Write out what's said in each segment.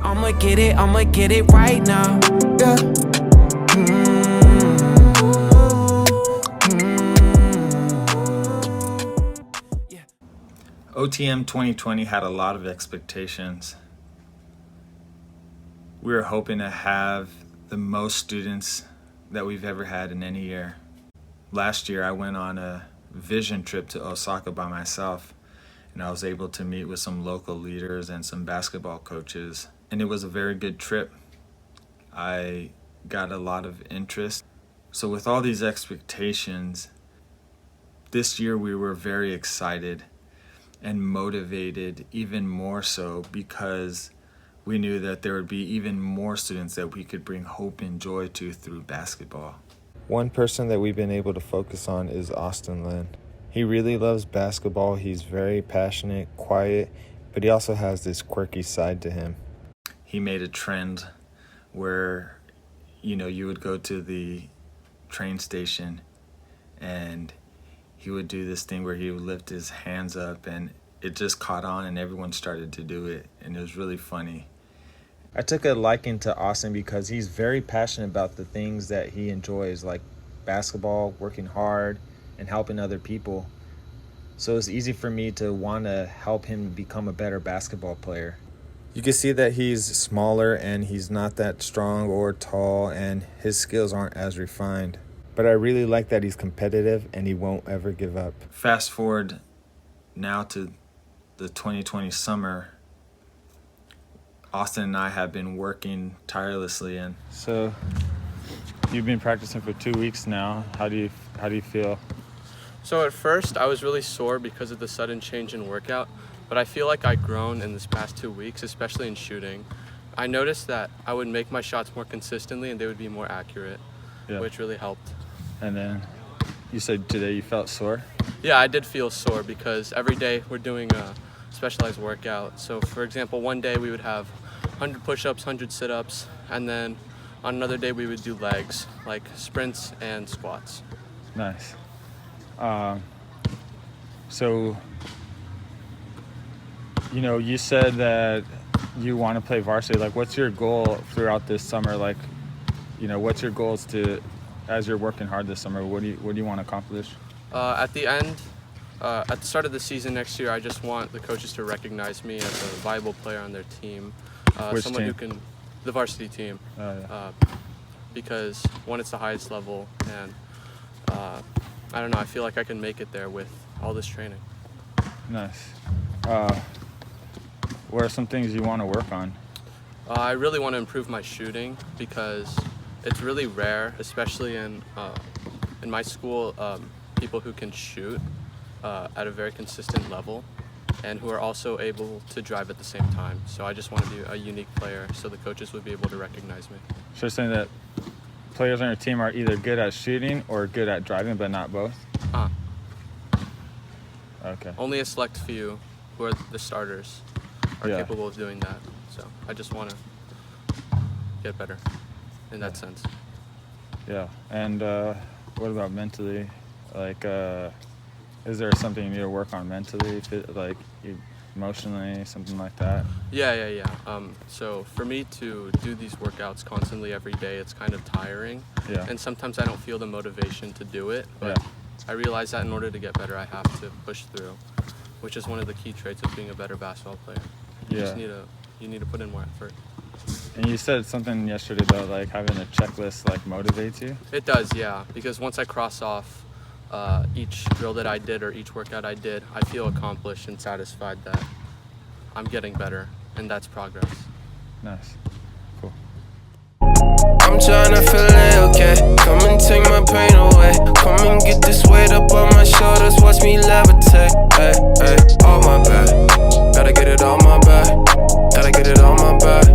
I'ma get it right now. Yeah. OTM 2020 had a lot of expectations. We were hoping to have the most students that we've ever had in any year. Last year I went on a vision trip to Osaka by myself, and I was able to meet with some local leaders and some basketball coaches, and it was a very good trip. I got a lot of interest. So with all these expectations, this year we were very excited and motivated, even more so because we knew that there would be even more students that we could bring hope and joy to through basketball. One person that we've been able to focus on is Austin Lynn. He really loves basketball. He's very passionate, quiet, but he also has this quirky side to him. He made a trend where, you would go to the train station and he would do this thing where he would lift his hands up, and it just caught on and everyone started to do it, and it was really funny. I took a liking to Austin because he's very passionate about the things that he enjoys, like basketball, working hard, and helping other people. So it's easy for me to want to help him become a better basketball player. You can see that he's smaller and he's not that strong or tall, and his skills aren't as refined. But I really like that he's competitive and he won't ever give up. Fast forward now to the 2020 summer. Austin and I have been working tirelessly, and so you've been practicing for 2 weeks now. How do you feel? So at first I was really sore because of the sudden change in workout, but I feel like I've grown in this past 2 weeks, especially in shooting. I noticed that I would make my shots more consistently and they would be more accurate, which really helped. And then you said today you felt sore? Yeah, I did feel sore because every day we're doing a specialized workout. So for example, one day we would have 100 push-ups, 100 sit-ups, and then on another day we would do legs, like sprints and squats. Nice. So, you said that you want to play varsity. Like, what's your goal throughout this summer? Like, what's your goals as you're working hard this summer? What do you want to accomplish? At the start of the season next year, I just want the coaches to recognize me as a viable player on their team. Which someone team? The varsity team. Oh, yeah. Because one, it's the highest level, and I don't know, I feel like I can make it there with all this training. Nice. What are some things you want to work on? I really want to improve my shooting because it's really rare, especially in my school, people who can shoot at a very consistent level and who are also able to drive at the same time. So I just want to be a unique player so the coaches would be able to recognize me. So you're saying that players on your team are either good at shooting or good at driving, but not both? Okay. Only a select few who are the starters are capable of doing that. So I just want to get better in that sense. Yeah. And what about mentally? Like, is there something you need to work on mentally, like emotionally, something like that? Yeah. So for me to do these workouts constantly every day, it's kind of tiring. Yeah. And sometimes I don't feel the motivation to do it. But I realize that in order to get better, I have to push through, which is one of the key traits of being a better basketball player. You need to put in more effort. And you said something yesterday about like having a checklist like motivates you? It does, yeah. Because once I cross off each drill that I did or each workout I did, I feel accomplished and satisfied that I'm getting better, and that's progress. Nice. Cool. I'm tryna feel okay. Come and take my pain away. Come and get this weight up on my shoulders. Watch me levitate. Hey, hey, all my back. Gotta get it on my back. Gotta get it on my back.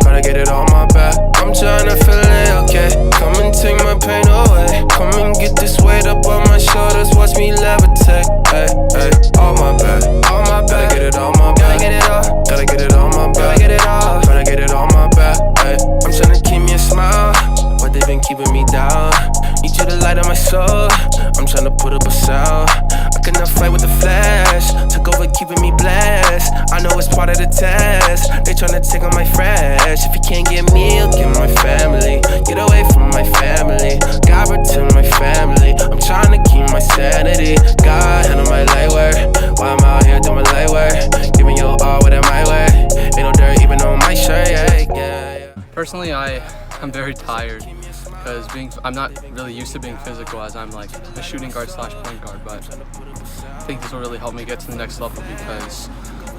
Gotta get it on my back. I'm tryna feel okay. Come and take my pain away. Come and get this weight up on my shoulders. Watch me levitate. Hey, hey, all my back. All my back. Gotta get it on my back. Gotta get it all. Gotta get it on my back. Gotta get it all. Gotta get it on my back. Hey, I'm tryna keep me a smile, but they've been keeping me down. Need you to light up my soul. I'm tryna put up a sound. I cannot fight with the flash. Took over keeping me blessed. I know it's part of the test. They tryna take on my fresh. If you can't get me, you'll get my family. Get away from my family. God protect my family. I'm tryna keep my sanity. God handle my light work. While I'm out here doing light work. Giving you all what am I worth? Ain't no dirt even on my shirt, yeah. Personally, I'm very tired because I'm not really used to being physical, as I'm like a shooting guard / point guard, but I think this will really help me get to the next level because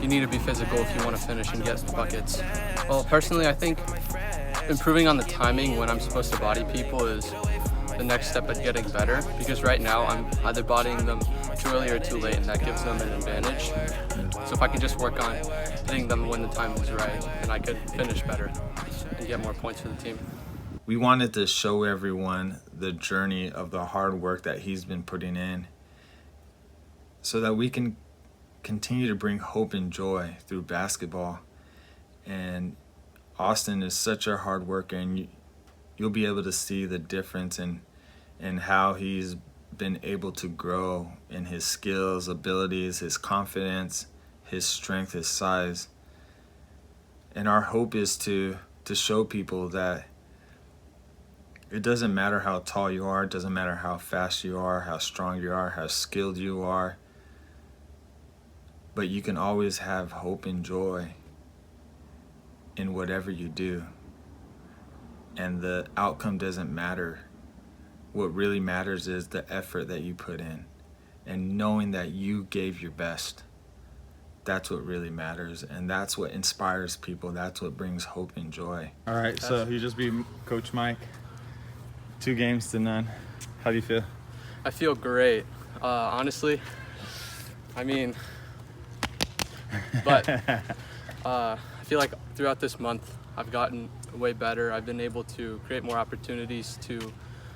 you need to be physical if you want to finish and get buckets. Well, personally, I think improving on the timing when I'm supposed to body people is the next step at getting better, because right now I'm either bodying them too early or too late, and that gives them an advantage. So if I can just work on hitting them when the time is right, then I could finish better and get more points for the team. We wanted to show everyone the journey of the hard work that he's been putting in so that we can continue to bring hope and joy through basketball. And Austin is such a hard worker, and you'll be able to see the difference in how he's been able to grow in his skills, abilities, his confidence, his strength, his size. And our hope is to show people that it doesn't matter how tall you are, it doesn't matter how fast you are, how strong you are, how skilled you are, but you can always have hope and joy in whatever you do. And the outcome doesn't matter. What really matters is the effort that you put in and knowing that you gave your best. That's what really matters, and that's what inspires people. That's what brings hope and joy. All right, so you just be Coach Mike. 2 games to none. How do you feel? I feel great, honestly. I mean, but I feel like throughout this month I've gotten way better. I've been able to create more opportunities to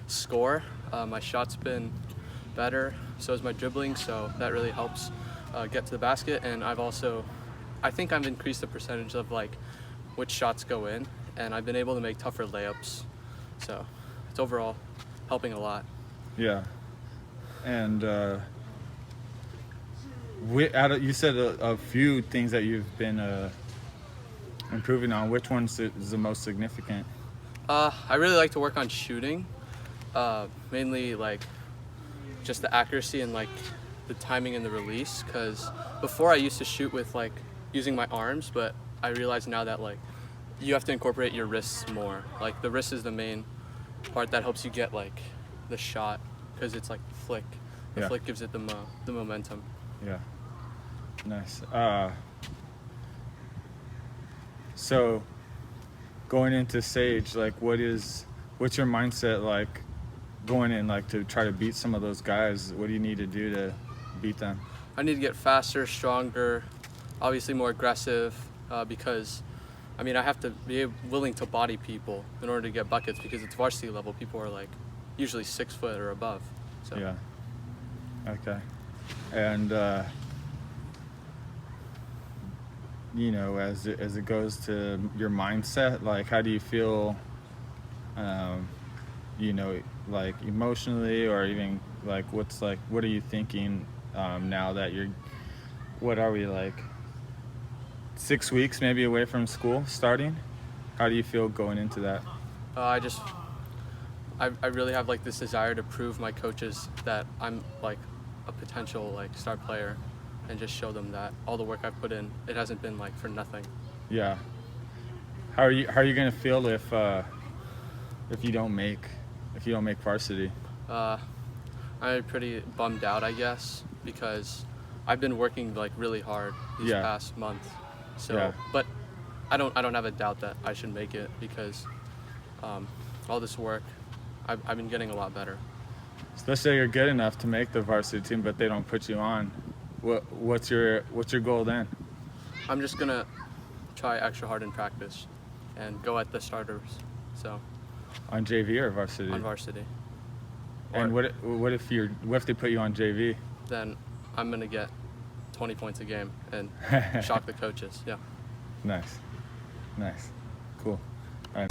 score. My shot's been better, so is my dribbling, so that really helps get to the basket. And I think I've increased the percentage of like which shots go in, and I've been able to make tougher layups. So it's overall helping a lot. Yeah. And you said a few things that you've been improving on. Which one's is the most significant? I really like to work on shooting, mainly like just the accuracy and like the timing and the release, because before I used to shoot with like using my arms, but I realize now that like you have to incorporate your wrists more. Like the wrist is the main part that helps you get like the shot, because it's like the flick. The flick gives it the momentum. Yeah. Nice. So going into Sage, like what's your mindset like going in, like to try to beat some of those guys? What do you need to do to beat them? I need to get faster, stronger, obviously more aggressive, because I mean I have to be willing to body people in order to get buckets, because it's varsity level. People are like usually 6 foot or above. So. Yeah. Okay. And you know, as it goes to your mindset, like how do you feel, you know, like emotionally, or even like what are you thinking now that what are we, like 6 weeks maybe away from school starting? How do you feel going into that? I really have like this desire to prove my coaches that I'm like a potential like star player, and just show them that all the work I've put in, it hasn't been like for nothing. Yeah. How are you gonna feel if you don't make varsity? I'm pretty bummed out, I guess, because I've been working like really hard these past months. So, but I don't have a doubt that I should make it, because all this work, I've been getting a lot better. So let's say you're good enough to make the varsity team, but they don't put you on. What's your goal then? I'm just gonna try extra hard in practice and go at the starters. So. On JV or varsity? On varsity. And what if they put you on JV? Then I'm gonna get 20 points a game and shock the coaches. Yeah. Nice. Cool. All right.